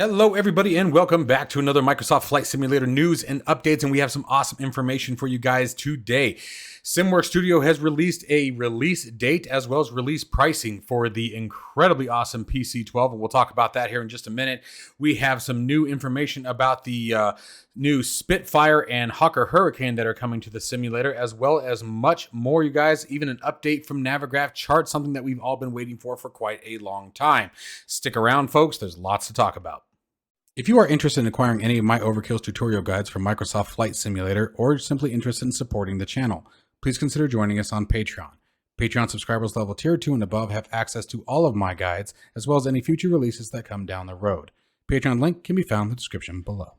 Hello, everybody, and welcome back to another Microsoft Flight Simulator news and updates, and we have some awesome information for you guys today. Simworks Studio has released a release date as well as release pricing for the incredibly awesome PC12, and we'll talk about that here in just a minute. We have some new information about the new Spitfire and Hawker Hurricane that are coming to the simulator, as well as much more, you guys. Even an update from Navigraph Chart, something that we've all been waiting for quite a long time. Stick around, folks. There's lots to talk about. If you are interested in acquiring any of my Overkills tutorial guides for Microsoft Flight Simulator, or simply interested in supporting the channel, please consider joining us on Patreon. Patreon subscribers level tier 2 and above have access to all of my guides, as well as any future releases that come down the road. Patreon link can be found in the description below.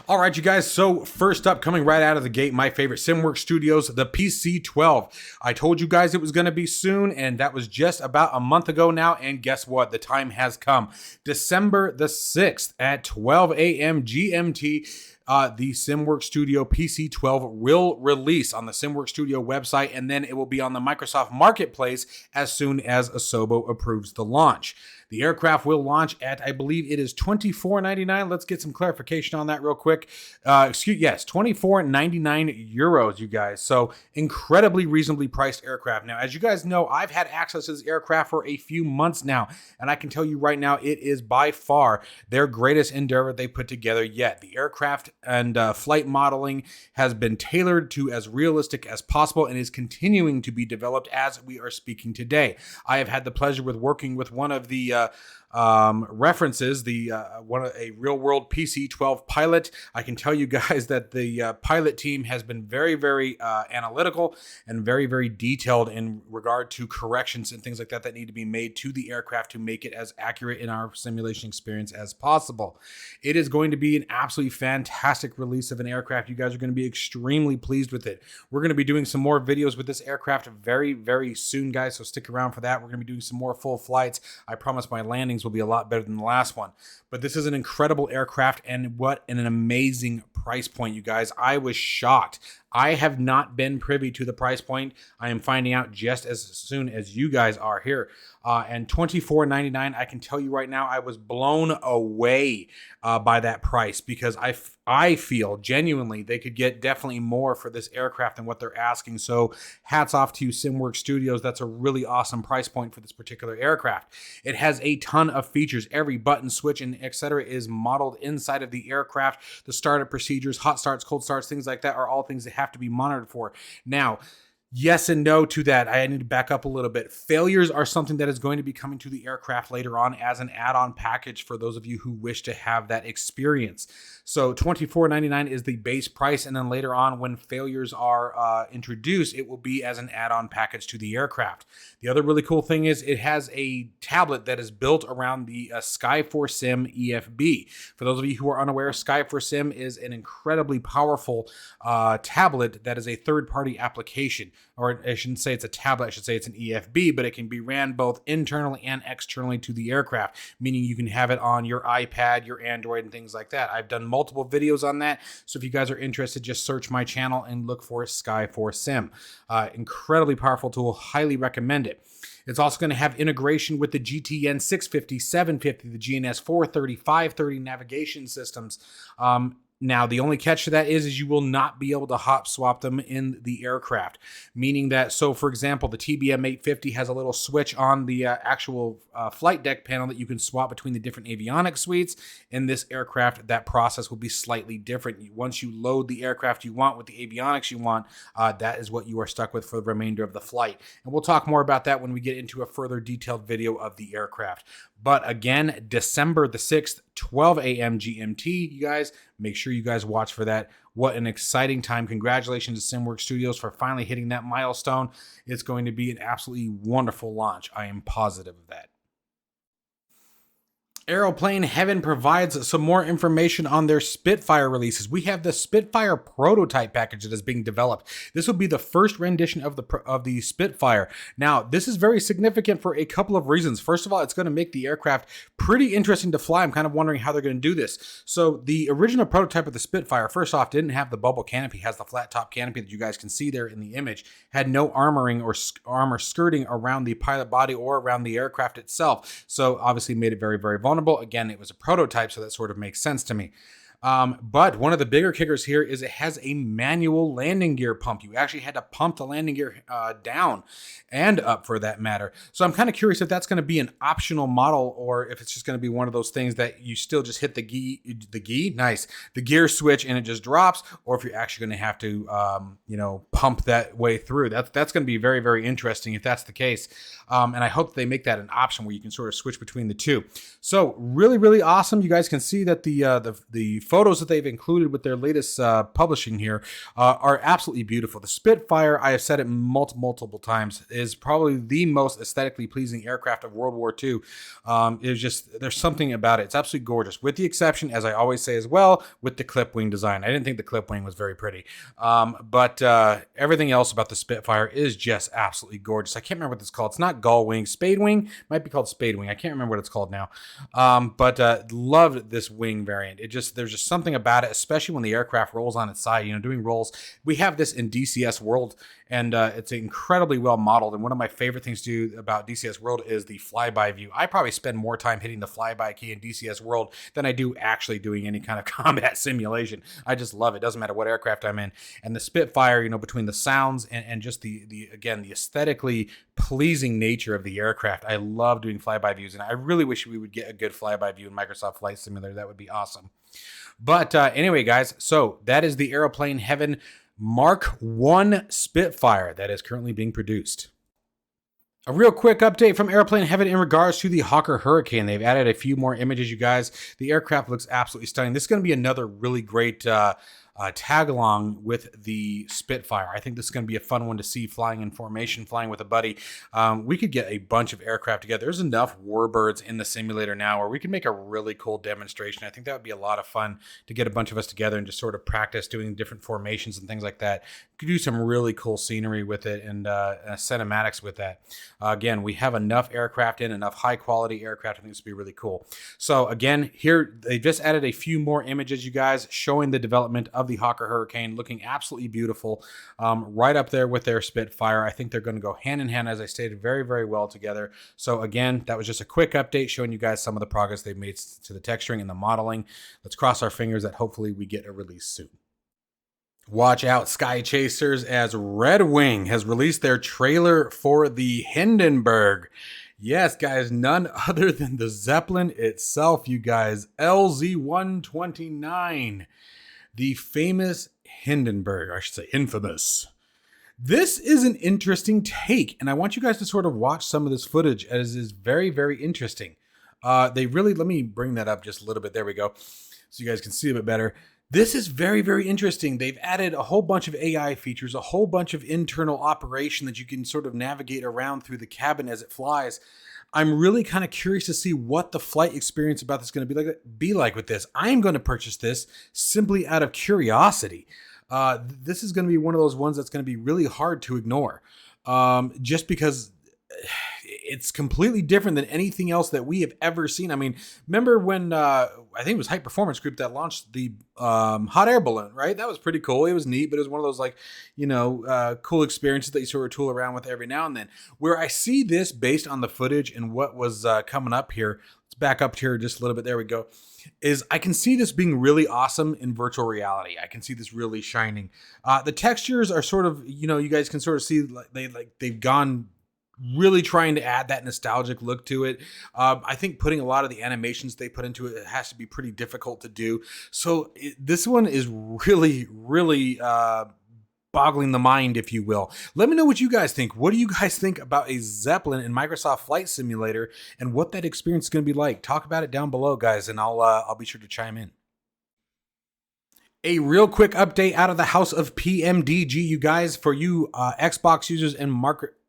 All right, you guys, so first up, coming right out of the gate, my favorite Simworks Studios, the PC12. I told you guys it was going to be soon, and that was just about a month ago now, and guess what? The time has come. December the 6th at 12 a.m. GMT, the Simworks Studio PC12 will release on the Simworks Studio website, and then it will be on the Microsoft Marketplace as soon as Asobo approves the launch. The aircraft will launch at, I believe it is $24.99. Let's get some clarification on that real quick. Yes, €24.99, you guys. So incredibly reasonably priced aircraft. Now, as you guys know, I've had access to this aircraft for a few months now, and I can tell you right now, it is by far their greatest endeavor they put together yet. The aircraft and flight modeling has been tailored to as realistic as possible and is continuing to be developed as we are speaking today. I have had the pleasure with working with one of the references, a real-world PC-12 pilot. I can tell you guys that the pilot team has been very, very analytical and very, very detailed in regard to corrections and things like that that need to be made to the aircraft to make it as accurate in our simulation experience as possible. It is going to be an absolutely fantastic release of an aircraft. You guys are going to be extremely pleased with it. We're going to be doing some more videos with this aircraft very, very soon, guys, so stick around for that. We're going to be doing some more full flights. I promise my landings will be a lot better than the last one. But this is an incredible aircraft, and what an amazing price point, you guys. I was shocked. I have not been privy to the price point. I am finding out just as soon as you guys are here. And $24.99, I can tell you right now, I was blown away by that price, because I feel genuinely they could get definitely more for this aircraft than what they're asking. So hats off to Simworks Studios. That's a really awesome price point for this particular aircraft. It has a ton of features. Every button, switch, and etc. is modeled inside of the aircraft. The startup procedures, hot starts, cold starts, things like that are all things that have to be monitored for. Now, yes and no to that. I need to back up a little bit. Failures are something that is going to be coming to the aircraft later on as an add-on package for those of you who wish to have that experience. So $24.99 is the base price, and then later on, when failures are introduced, it will be as an add-on package to the aircraft. The other really cool thing is it has a tablet that is built around the Sky4Sim EFB. For those of you who are unaware, Sky4Sim is an incredibly powerful tablet that is a third-party application. Or I shouldn't say it's a tablet, I should say it's an EFB, but it can be ran both internally and externally to the aircraft, meaning you can have it on your iPad, your Android, and things like that. I've done multiple videos on that, so if you guys are interested, just search my channel and look for Sky4Sim. Incredibly powerful tool, highly recommend it. It's also going to have integration with the GTN 650, 750, the GNS 430, 530 navigation systems. Now, the only catch to that is you will not be able to hop swap them in the aircraft, meaning that, so for example, the TBM 850 has a little switch on the actual flight deck panel that you can swap between the different avionics suites. In this aircraft, that process will be slightly different. Once you load the aircraft you want with the avionics you want, that is what you are stuck with for the remainder of the flight. And we'll talk more about that when we get into a further detailed video of the aircraft. But again, December the 6th, 12 a.m. GMT, you guys, make sure you guys watch for that. What an exciting time. Congratulations to Simworks Studios for finally hitting that milestone. It's going to be an absolutely wonderful launch. I am positive of that. Aeroplane Heaven provides some more information on their Spitfire releases. We have the Spitfire prototype package that is being developed. This will be the first rendition of the Spitfire. Now, this is very significant for a couple of reasons. First of all, it's going to make the aircraft pretty interesting to fly. I'm kind of wondering how they're going to do this. So the original prototype of the Spitfire, first off, didn't have the bubble canopy, has the flat top canopy that you guys can see there in the image, had no armoring or armor skirting around the pilot body or around the aircraft itself. So obviously made it very, very vulnerable. Again, it was a prototype, so that sort of makes sense to me. But one of the bigger kickers here is it has a manual landing gear pump. You actually had to pump the landing gear down and up for that matter. So I'm kind of curious if that's going to be an optional model or if it's just going to be one of those things that you still just hit the gear switch and it just drops, or if you're actually going to have to, pump that way through. That's going to be very, very interesting if that's the case. And I hope they make that an option where you can sort of switch between the two. So really, really awesome. You guys can see that the photos that they've included with their latest publishing here are absolutely beautiful. The Spitfire, I have said it multiple times, is probably the most aesthetically pleasing aircraft of World War II. There's something about it. It's absolutely gorgeous, with the exception, as I always say as well, with the clip wing design. I didn't think the clip wing was very pretty. But everything else about the Spitfire is just absolutely gorgeous. I can't remember what it's called. It's not gull wing. Spade wing? Might be called spade wing. I can't remember what it's called now. But loved this wing variant. There's just something about it, especially when the aircraft rolls on its side, doing rolls. We have this in DCS World, and it's incredibly well modeled. And one of my favorite things to do about DCS World is the flyby view. I probably spend more time hitting the flyby key in DCS World than I do actually doing any kind of combat simulation. I just love it. Doesn't matter what aircraft I'm in. And the Spitfire, between the sounds and just the aesthetically pleasing nature of the aircraft, I love doing flyby views, and I really wish we would get a good flyby view in Microsoft Flight Simulator. That would be awesome. But anyway, guys, so that is the Aeroplane Heaven Mark I Spitfire that is currently being produced. A real quick update from Aeroplane Heaven in regards to the Hawker Hurricane. They've added a few more images, you guys. The aircraft looks absolutely stunning. This is going to be another really great tag along with the Spitfire. I think this is going to be a fun one to see, flying in formation, flying with a buddy. We could get a bunch of aircraft together. There's enough warbirds in the simulator now where we could make a really cool demonstration. I think that would be a lot of fun to get a bunch of us together and just sort of practice doing different formations and things like that. We could do some really cool scenery with it and cinematics with that. Again, we have enough aircraft enough high quality aircraft. I think this would be really cool. So again, here they just added a few more images, you guys, showing the development of the Hawker Hurricane, looking absolutely beautiful, right up there with their Spitfire. I think they're going to go hand in hand, as I stated, very, very well together. So again, that was just a quick update showing you guys some of the progress they've made to the texturing and the modeling. Let's cross our fingers that hopefully we get a release soon. Watch out, Sky Chasers, as Red Wing has released their trailer for the Hindenburg. Yes, guys, none other than the Zeppelin itself, you guys. LZ-129. The famous Hindenburg, I should say infamous. This is an interesting take, and I want you guys to sort of watch some of this footage, as it is very, very interesting. Let me bring that up just a little bit. There we go. So you guys can see a bit better. This is very, very interesting. They've added a whole bunch of AI features, a whole bunch of internal operation that you can sort of navigate around through the cabin as it flies. I'm really kind of curious to see what the flight experience about this is going to be like with this. I'm going to purchase this simply out of curiosity. This is going to be one of those ones that's going to be really hard to ignore, just because it's completely different than anything else that we have ever seen. I mean, remember when I think it was High Performance Group that launched the hot air balloon, right? That was pretty cool. It was neat, but it was one of those cool experiences that you sort of tool around with every now and then. Where I see this based on the footage and what was coming up here, let's back up here just a little bit. There we go. Is I can see this being really awesome in virtual reality. I can see this really shining. The textures are sort of, you guys can sort of see they've gone really trying to add that nostalgic look to it. I think putting a lot of the animations they put into it has to be pretty difficult to do. So this one is really, really boggling the mind, if you will. Let me know what you guys think. What do you guys think about a Zeppelin in Microsoft Flight Simulator and what that experience is going to be like? Talk about it down below, guys, and I'll be sure to chime in. A real quick update out of the house of PMDG, you guys, for you Xbox users and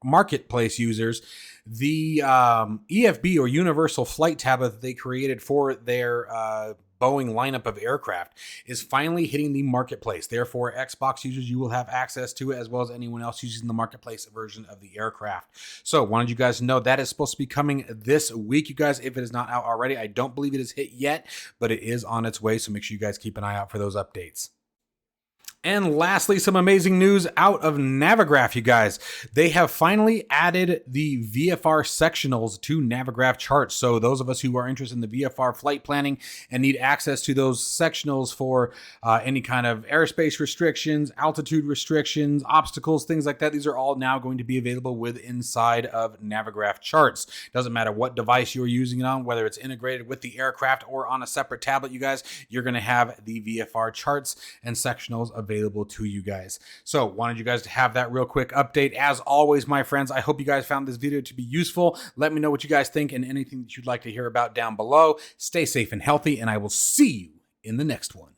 marketplace users, the EFB or Universal Flight Tablet that they created for their Boeing lineup of aircraft is finally hitting the marketplace. Therefore, Xbox users, you will have access to it as well as anyone else using the marketplace version of the aircraft. So wanted you guys to know that is supposed to be coming this week, you guys, if it is not out already. I don't believe it is hit yet, but it is on its way. So make sure you guys keep an eye out for those updates. And lastly, some amazing news out of Navigraph, you guys. They have finally added the VFR sectionals to Navigraph charts. So those of us who are interested in the VFR flight planning and need access to those sectionals for any kind of airspace restrictions, altitude restrictions, obstacles, things like that, these are all now going to be available with inside of Navigraph charts. Doesn't matter what device you're using it on, whether it's integrated with the aircraft or on a separate tablet, you guys, you're going to have the VFR charts and sectionals available to you guys. So wanted you guys to have that real quick update. As always, my friends, I hope you guys found this video to be useful. Let me know what you guys think and anything that you'd like to hear about down below. Stay safe and healthy, and I will see you in the next one.